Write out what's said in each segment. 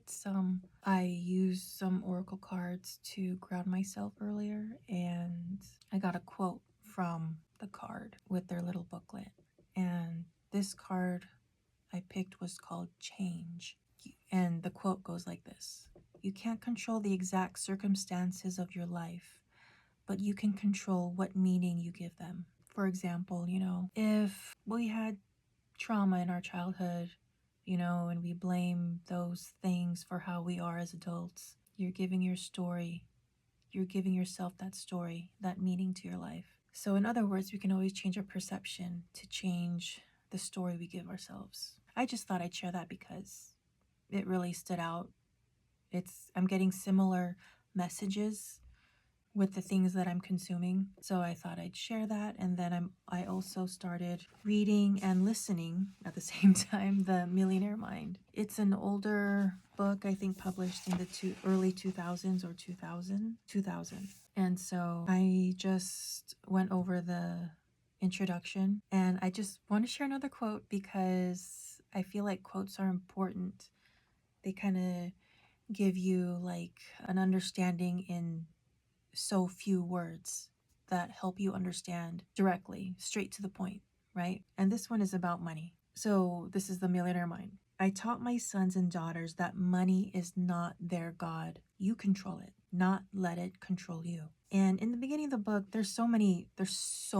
So I used some oracle cards to ground myself earlier, and I got a quote from the card with their little booklet. And this card I picked was called Change. And the quote goes like this: You can't control the exact circumstances of your life, but you can control what meaning you give them. For example, if we had trauma in our childhood, and we blame those things for how we are as adults, you're giving your story, you're giving yourself that story, that meaning to your life. So, in other words, we can always change our perception to change the story we give ourselves. I just thought I'd share that because it really stood out. I'm getting similar messages with the things that I'm consuming. So I thought I'd share that. And then I also started reading and listening at the same time, The Millionaire Mind. It's an older book, I think published in the early 2000s or 2000. And so I just went over the introduction, and I just want to share another quote because I feel like quotes are important. They kind of give you like an understanding in so few words that help you understand directly, straight to the point, right? And this one is about money. So this is The Millionaire Mind. I taught my sons and daughters that money is not their God. You control it, not let it control you. And in the beginning of the book, there's so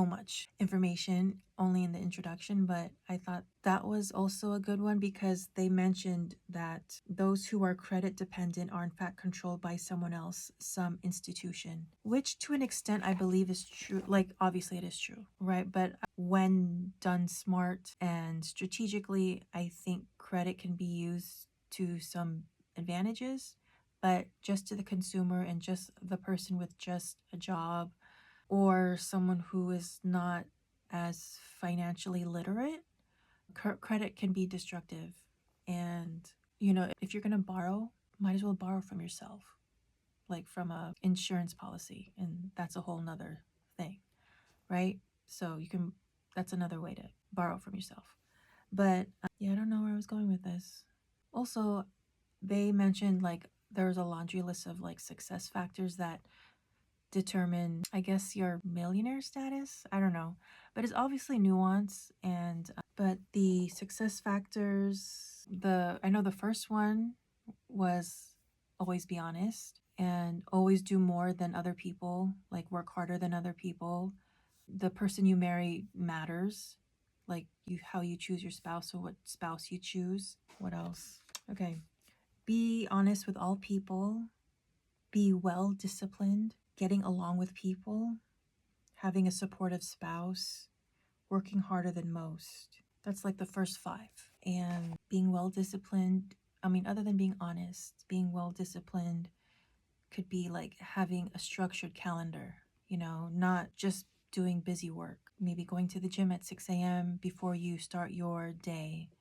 much information only in the introduction, but I thought that was also a good one because they mentioned that those who are credit dependent are in fact controlled by someone else, some institution, which to an extent I believe is true. Like, obviously it is true, right? But when done smart and strategically, I think credit can be used to some advantages, but just to the consumer and just the person with just a job or someone who is not as financially literate, credit can be destructive. And, if you're going to borrow, might as well borrow from yourself, like from a insurance policy. And that's a whole nother thing, right? So that's another way to borrow from yourself. But yeah, I don't know where I was going with this. Also, they mentioned like there was a laundry list of like success factors that determine, I guess, your millionaire status. I don't know, but it's obviously nuance. And but the success factors, I know the first one was always be honest and always do more than other people, like work harder than other people. The person you marry matters, like how you choose your spouse or what spouse you choose. What else? Okay. Be honest with all people, be well disciplined, getting along with people, having a supportive spouse, working harder than most. That's like the first five. And being well disciplined, other than being honest, being well disciplined could be like having a structured calendar, not just doing busy work. Maybe going to the gym at 6 a.m. before you start your day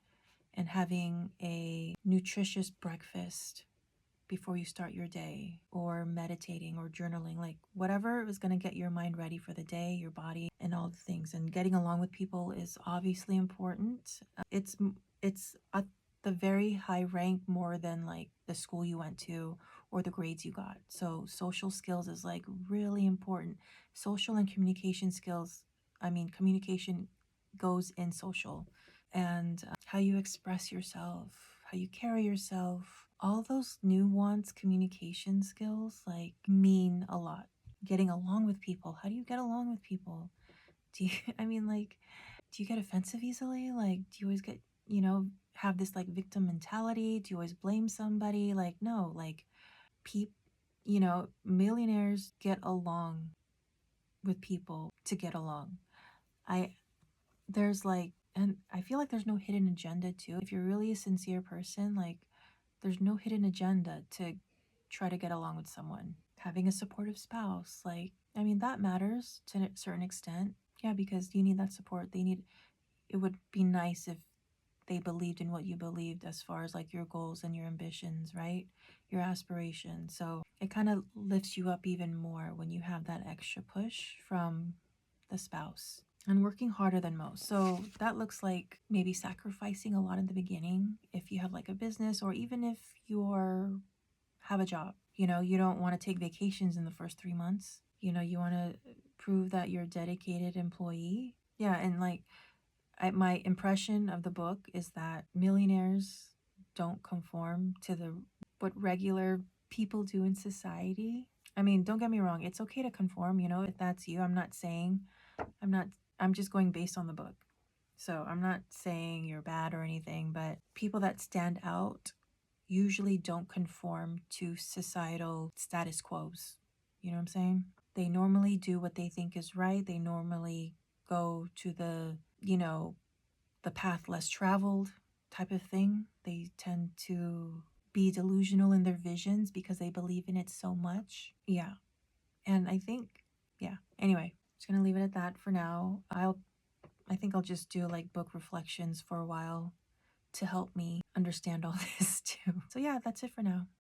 and having a nutritious breakfast before you start your day, or meditating or journaling, like whatever is going to get your mind ready for the day, your body, and all the things. And getting along with people is obviously important. It's at the very high rank, more than like the school you went to or the grades you got. So social skills is like really important. Social and communication skills, communication goes in social. And how you express yourself, how you carry yourself, all those nuanced communication skills like mean a lot. Getting along with people. How do you get along with people? Do you, do you get offensive easily? Like, do you always get, have this like victim mentality? Do you always blame somebody? Like, no, like, millionaires get along with people to get along. And I feel like there's no hidden agenda too. If you're really a sincere person, like, there's no hidden agenda to try to get along with someone. Having a supportive spouse, like, that matters to a certain extent. Yeah, because you need that support. It would be nice if they believed in what you believed as far as like your goals and your ambitions, right? Your aspirations. So it kind of lifts you up even more when you have that extra push from the spouse. and working harder than most. So that looks like maybe sacrificing a lot in the beginning if you have like a business, or even if you're have a job. You know, you don't want to take vacations in the first 3 months. You know, you want to prove that you're a dedicated employee. Yeah, and like my impression of the book is that millionaires don't conform to the what regular people do in society. I mean, don't get me wrong, it's okay to conform, you know, if that's you. I'm not I'm just going based on the book. So, I'm not saying you're bad or anything, but people that stand out usually don't conform to societal status quos. You know what I'm saying? They normally do what they think is right. They normally go to the path less traveled type of thing. They tend to be delusional in their visions because they believe in it so much. Yeah. And I think, yeah. Anyway, just gonna leave it at that for now. I think I'll just do like book reflections for a while to help me understand all this too. So yeah, that's it for now.